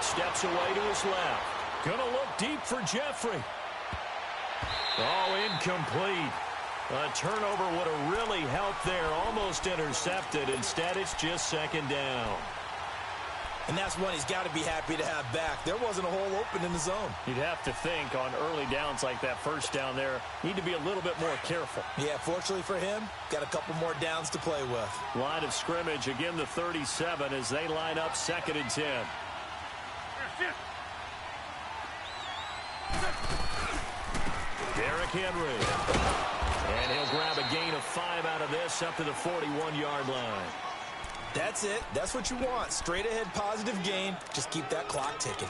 Speaker 4: steps away to his left. Gonna look deep for Jeffrey. Oh, incomplete. A turnover would have really helped there. Almost intercepted. Instead, it's just 2nd down.
Speaker 5: And that's one he's got to be happy to have back. There wasn't a hole open in the zone.
Speaker 4: You'd have to think on early downs like that, 1st down there, need to be a little bit more careful.
Speaker 5: Yeah, fortunately for him, got a couple more downs to play with.
Speaker 4: Line of scrimmage, again the 37 as they line up 2nd and 10. Derrick Henry. And he'll grab a gain of 5 out of this up to the 41-yard line.
Speaker 5: That's it. That's what you want. Straight ahead positive gain. Just keep that clock ticking.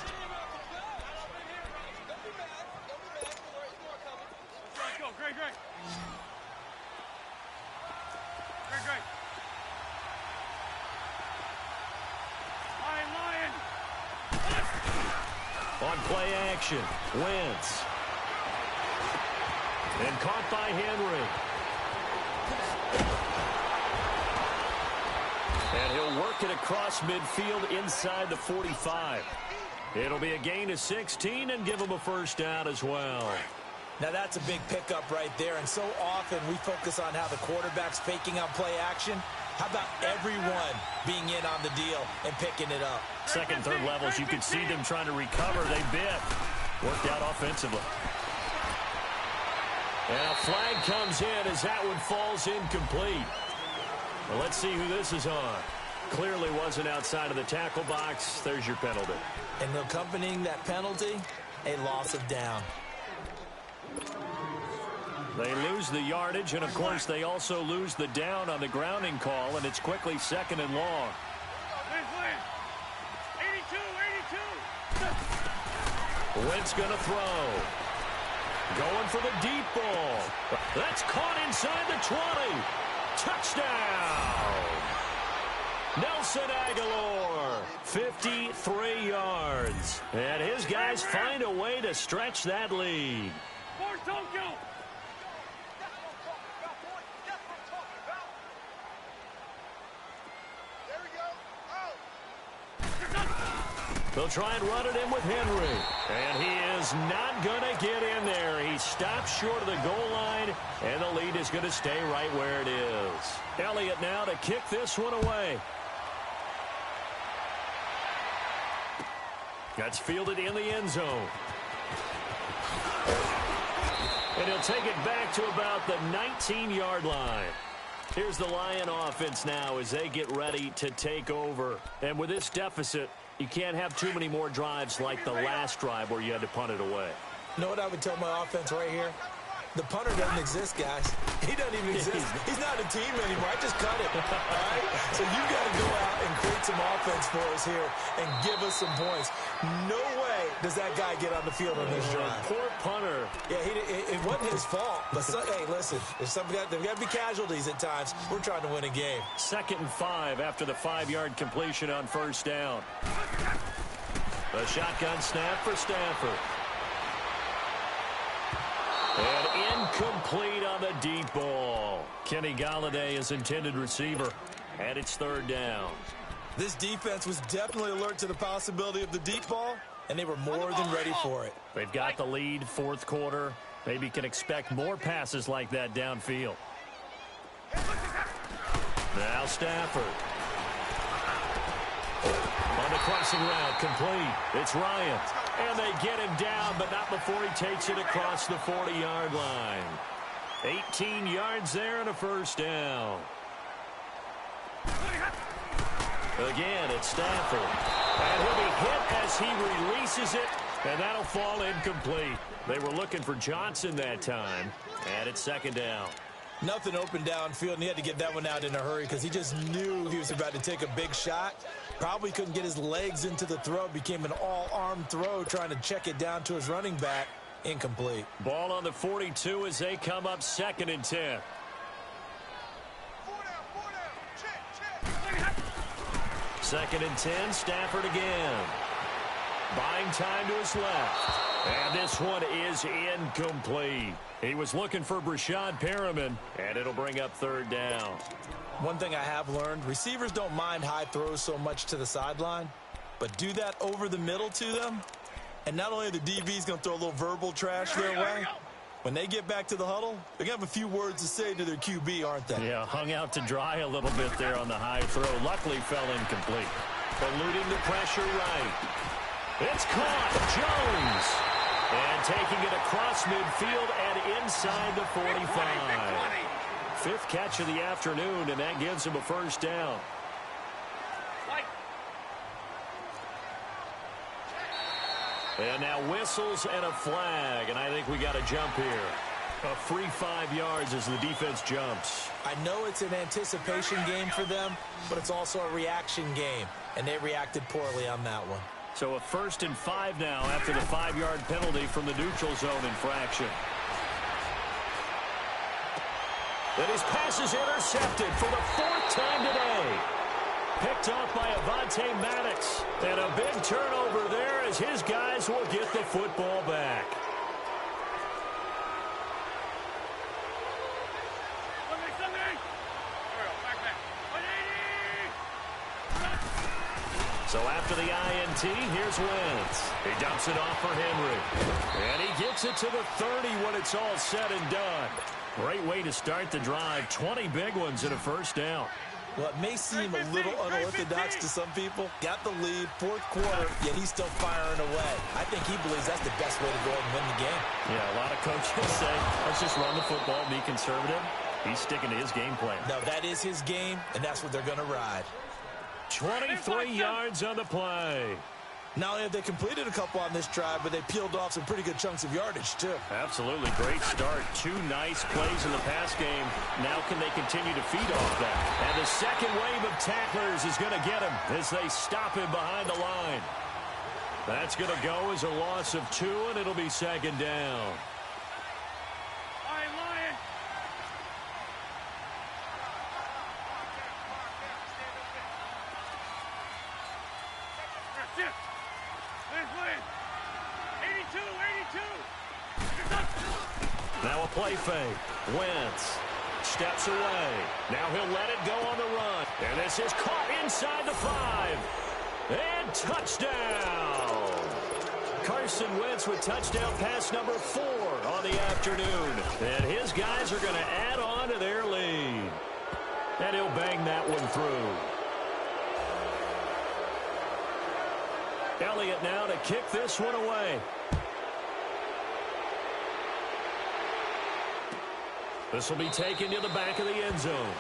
Speaker 6: Go, great. Great. Lion.
Speaker 4: On play action, Wentz. And caught by Henry. And he'll work it across midfield inside the 45. It'll be a gain of 16 and give him a 1st down as well.
Speaker 5: Now that's a big pickup right there, and so often we focus on how the quarterback's faking out play action. How about everyone being in on the deal and picking it up?
Speaker 4: 2nd, 3rd levels, you could see them trying to recover. They bit. Worked out offensively. And a flag comes in as that one falls incomplete. Well, let's see who this is on. Clearly wasn't outside of the tackle box. There's your penalty.
Speaker 5: And accompanying that penalty, a loss of down.
Speaker 4: They lose the yardage, and, of course, they also lose the down on the grounding call, and it's quickly 2nd and long.
Speaker 6: 82.
Speaker 4: Wentz going to throw. Going for the deep ball. That's caught inside the 20. Touchdown! Nelson Aguilar, 53 yards. And his guys find a way to stretch that lead. They'll try and run it in with Henry. And he is not going to get in there. He stops short of the goal line, and the lead is going to stay right where it is. Elliott now to kick this one away. That's fielded in the end zone. And he'll take it back to about the 19-yard line. Here's the Lion offense now as they get ready to take over. And with this deficit, you can't have too many more drives like the last drive where you had to punt it away.
Speaker 5: You know what I would tell my offense right here? The punter doesn't exist, guys. He doesn't even exist. He's not a team anymore. I just cut it. All right? So you got to go out and create some offense for us here and give us some points. No way does that guy get on the field on this drive.
Speaker 4: Poor punter.
Speaker 5: Yeah, it wasn't his fault. But hey, listen, there's got to be casualties at times. We're trying to win a game.
Speaker 4: 2nd and 5 after the 5-yard completion on 1st down. A shotgun snap for Stafford. And incomplete on the deep ball. Kenny Golladay is intended receiver, and it's third down.
Speaker 5: This defense was definitely alert to the possibility of the deep ball, and they were more than ready for it.
Speaker 4: They've got the lead, fourth quarter. Maybe can expect more passes like that downfield. Now Stafford. On the crossing route, complete. It's Ryan. And they get him down, but not before he takes it across the 40-yard line. 18 yards there and a first down. Again, it's Stafford. And he'll be hit as he releases it, and that'll fall incomplete. They were looking for Johnson that time, and it's second down.
Speaker 5: Nothing open downfield, and he had to get that one out in a hurry because he just knew he was about to take a big shot. Probably couldn't get his legs into the throw. Became an all-arm throw trying to check it down to his running back. Incomplete.
Speaker 4: Ball on the 42 as they come up 2nd and 10. Second and 10, Stafford again. Buying time to his left. And this one is incomplete. He was looking for Brashad Perriman, and it'll bring up third down.
Speaker 5: One thing I have learned, receivers don't mind high throws so much to the sideline, but do that over the middle to them, and not only are the DBs going to throw a little verbal trash their way, when they get back to the huddle, they're going to have a few words to say to their QB, aren't they?
Speaker 4: Yeah, hung out to dry a little bit there on the high throw. Luckily fell incomplete. Eluding the pressure right. It's caught. Jones. And taking it across midfield and inside the 45. Fifth catch of the afternoon, and that gives him a first down. And now whistles and a flag, and I think we got a jump here. A free 5 yards as the defense jumps.
Speaker 5: I know it's an anticipation game for them, but it's also a reaction game, and they reacted poorly on that one.
Speaker 4: So a 1st and 5 now after the 5-yard penalty from the neutral zone infraction. And his pass is intercepted for the 4th time today. Picked off by Avonte Maddox. And a big turnover there as his guys will get the football back. So after the INT, here's Wentz. He dumps it off for Henry. And he gets it to the 30 when it's all said and done. Great way to start the drive. 20 big ones and a first down.
Speaker 5: Well, it may seem a little unorthodox to some people. Got the lead, 4th quarter, yet he's still firing away. I think he believes that's the best way to go and win the game.
Speaker 4: Yeah, a lot of coaches say, let's just run the football, be conservative. He's sticking to his game plan.
Speaker 5: No, that is his game, and that's what they're going to ride.
Speaker 4: 23 yards on the play.
Speaker 5: Not only have they completed a couple on this drive, but they peeled off some pretty good chunks of yardage, too.
Speaker 4: Absolutely. Great start. 2 nice plays in the pass game. Now can they continue to feed off that? And the second wave of tacklers is going to get him as they stop him behind the line. That's going to go as a loss of 2, and it'll be second down. Now a play fake. Wentz steps away. Now he'll let it go on the run. And this is caught inside the 5. And touchdown. Carson Wentz with touchdown pass number 4 on the afternoon. And his guys are going to add on to their lead. And he'll bang that one through. Elliott now to kick this one away. This will be taken to the back of the end zone.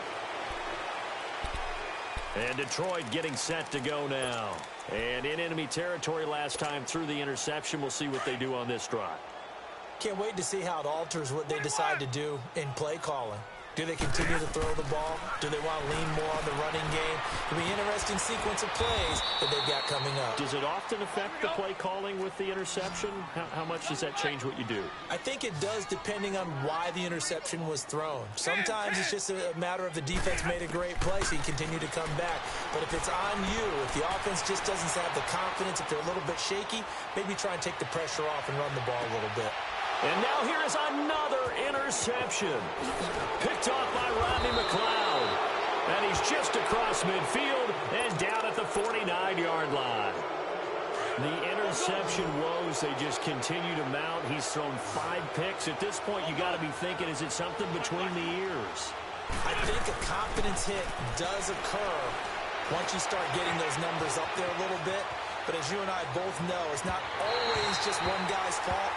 Speaker 4: And Detroit getting set to go now. And in enemy territory last time through the interception. We'll see what they do on this drive.
Speaker 5: Can't wait to see how it alters what they decide to do in play calling. Do they continue to throw the ball? Do they want to lean more on the running game? It'll be an interesting sequence of plays that they've got coming up.
Speaker 4: Does it often affect the play calling with the interception? How much does that change what you do?
Speaker 5: I think it does depending on why the interception was thrown. Sometimes it's just a matter of the defense made a great play, so you continue to come back. But if it's on you, if the offense just doesn't have the confidence, if they're a little bit shaky, maybe try and take the pressure off and run the ball a little bit.
Speaker 4: And now here is another interception. Picked off by Rodney McLeod. And he's just across midfield and down at the 49-yard line. The interception woes, they just continue to mount. He's thrown 5 picks. At this point, you got to be thinking, is it something between the ears?
Speaker 5: I think a confidence hit does occur once you start getting those numbers up there a little bit. But as you and I both know, it's not always just one guy's fault.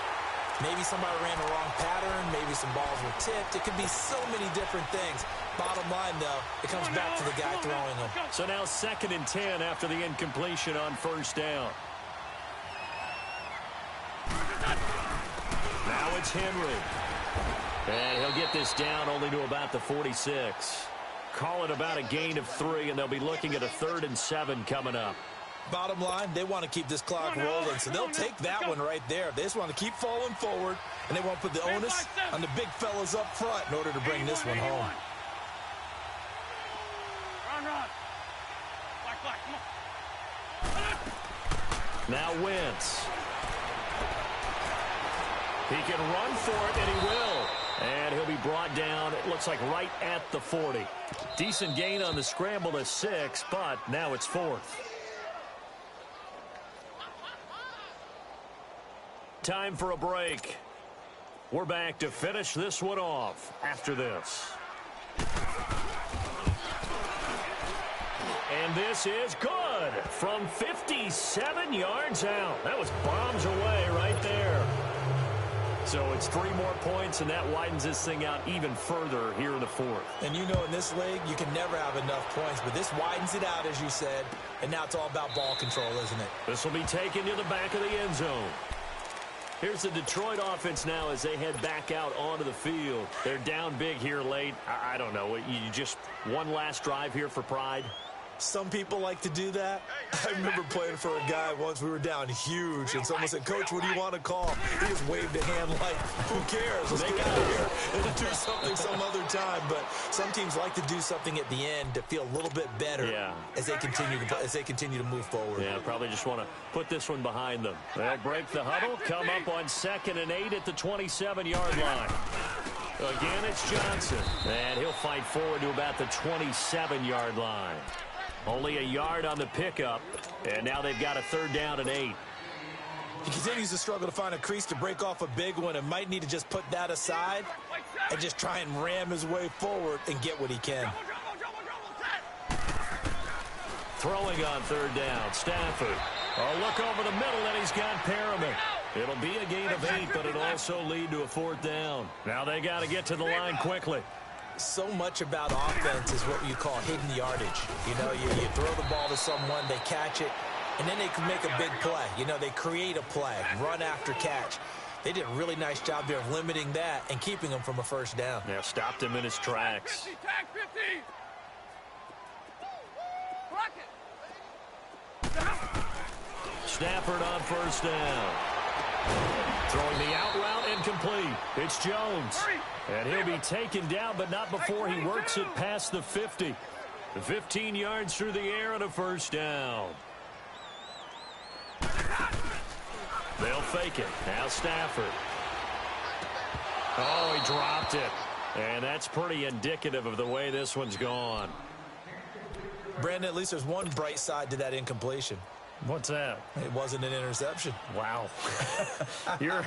Speaker 5: Maybe somebody ran the wrong pattern. Maybe some balls were tipped. It could be so many different things. Bottom line, though, it comes back to the guy throwing them.
Speaker 4: So now 2nd and 10 after the incompletion on first down. Now it's Henry. And he'll get this down only to about the 46. Call it about a gain of 3, and they'll be looking at a 3rd and 7 coming up.
Speaker 5: Bottom line, they want to keep this clock rolling, so they'll take that one right there. They just want to keep falling forward, and they want to put the onus on the big fellas up front in order to bring this one home.
Speaker 6: Run. Black, come on.
Speaker 4: Now Wentz. He can run for it, and he will. And he'll be brought down, it looks like right at the 40. Decent gain on the scramble to 6, but now it's 4th. Time for a break. We're back to finish this one off after this. And this is good from 57 yards out. That was bombs away right there. So it's 3 more points, and that widens this thing out even further here in the 4th.
Speaker 5: And you know in this league, you can never have enough points, but this widens it out, as you said, and now it's all about ball control, isn't it?
Speaker 4: This will be taken to the back of the end zone. Here's the Detroit offense now as they head back out onto the field. They're down big here late. I don't know. You just one last drive here for pride?
Speaker 5: Some people like to do that. I remember playing for a guy once. We were down huge, and someone said, "Coach, what do you want to call?" He just waved a hand like, "Who cares? Let's get out of here and do something some other time." But some teams like to do something at the end to feel a little bit better as they continue to move forward.
Speaker 4: Yeah, probably just want to put this one behind them. They'll break the huddle, come up on 2nd and 8 at the 27-yard line. Again, it's Johnson, and he'll fight forward to about the 27-yard line. Only a yard on the pickup, and now they've got a 3rd down and 8.
Speaker 5: He continues to struggle to find a crease to break off a big one and might need to just put that aside and just try and ram his way forward and get what he can.
Speaker 4: Throwing on 3rd down, Stafford. A look over the middle, and he's got Perriman. It'll be a gain of 8, but it'll also lead to a 4th down. Now they got to get to the line quickly.
Speaker 5: So much about offense is what you call hidden yardage. You know, you throw the ball to someone, they catch it, and then they can make a big play. You know, they create a play, run after catch. They did a really nice job there of limiting that and keeping him from a 1st down.
Speaker 4: Yeah, stopped him in his tracks.
Speaker 6: Tag 50.
Speaker 4: Stafford on 1st down. Throwing the out route, incomplete. It's Jones. And he'll be taken down, but not before he works it past the 50. 15 yards through the air and a 1st down. They'll fake it. Now Stafford. Oh, he dropped it. And that's pretty indicative of the way this one's gone.
Speaker 5: Brandon, at least there's one bright side to that incompletion.
Speaker 4: What's that?
Speaker 5: It wasn't an interception.
Speaker 4: Wow. You're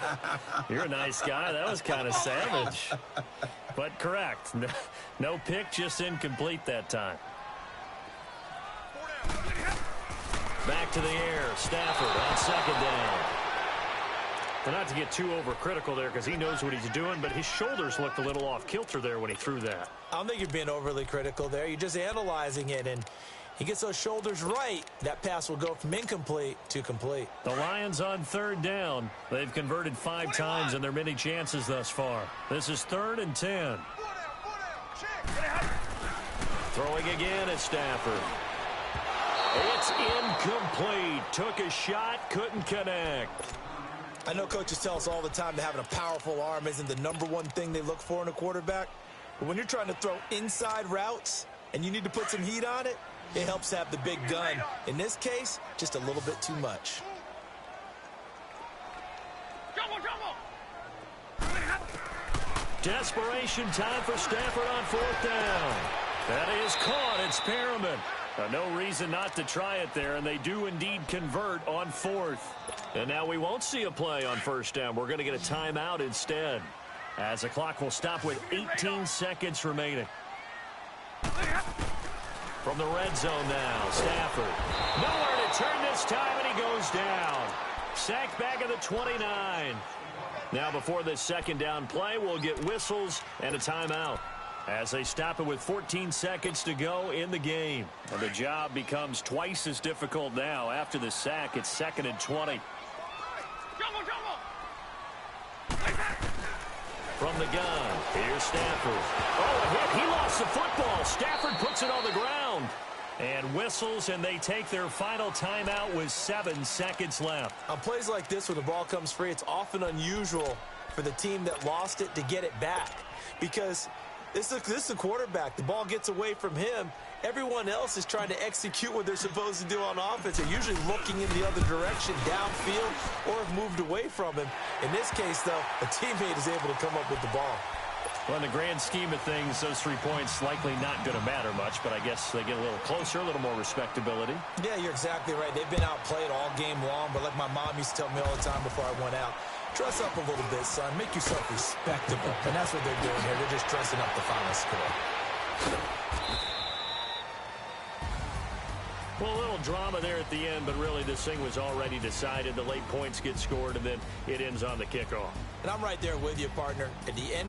Speaker 4: a nice guy. That was kind of savage. But correct. No pick, just incomplete that time. Back to the air. Stafford on 2nd down. And not to get too overcritical there because he knows what he's doing, but his shoulders looked a little off kilter there when he threw that.
Speaker 5: I don't think you're being overly critical there. You're just analyzing it, and he gets those shoulders right, that pass will go from incomplete to complete.
Speaker 4: The Lions on 3rd down. They've converted 5 times in their many chances thus far. This is 3rd and 10. Throwing again at Stafford. It's incomplete. Took a shot, couldn't connect.
Speaker 5: I know coaches tell us all the time that having a powerful arm isn't the #1 thing they look for in a quarterback. But when you're trying to throw inside routes and you need to put some heat on it, it helps to have the big gun. In this case, just a little bit too much.
Speaker 4: Desperation time for Stafford on 4th down. That is caught. It's Perriman. No reason not to try it there, and they do indeed convert on 4th. And now we won't see a play on 1st down. We're going to get a timeout instead, as the clock will stop with 18 seconds remaining. From the red zone now, Stafford. Nowhere to turn this time, and he goes down. Sacked back at the 29. Now before this 2nd down play, we'll get whistles and a timeout, as they stop it with 14 seconds to go in the game. And the job becomes twice as difficult now. After the sack, it's 2nd and 20. From the gun, here's Stafford. Oh, a hit. He lost the football. Stafford puts it on the ground. And whistles, and they take their final timeout with 7 seconds left.
Speaker 5: On plays like this, when the ball comes free, it's often unusual for the team that lost it to get it back. Because this is a quarterback. The ball gets away from him. Everyone else is trying to execute what they're supposed to do on offense. They're usually looking in the other direction, downfield, or have moved away from him. In this case, though, a teammate is able to come up with the ball.
Speaker 4: Well, in the grand scheme of things, those 3 points likely not going to matter much, but I guess they get a little closer, a little more respectability.
Speaker 5: Yeah, you're exactly right. They've been outplayed all game long, but like my mom used to tell me all the time before I went out, dress up a little bit, son. Make yourself respectable. And that's what they're doing here. They're just dressing up the final score.
Speaker 4: Well, a little drama there at the end, but really this thing was already decided. The late points get scored, and then it ends on the kickoff.
Speaker 5: And I'm right there with you, partner. At the end.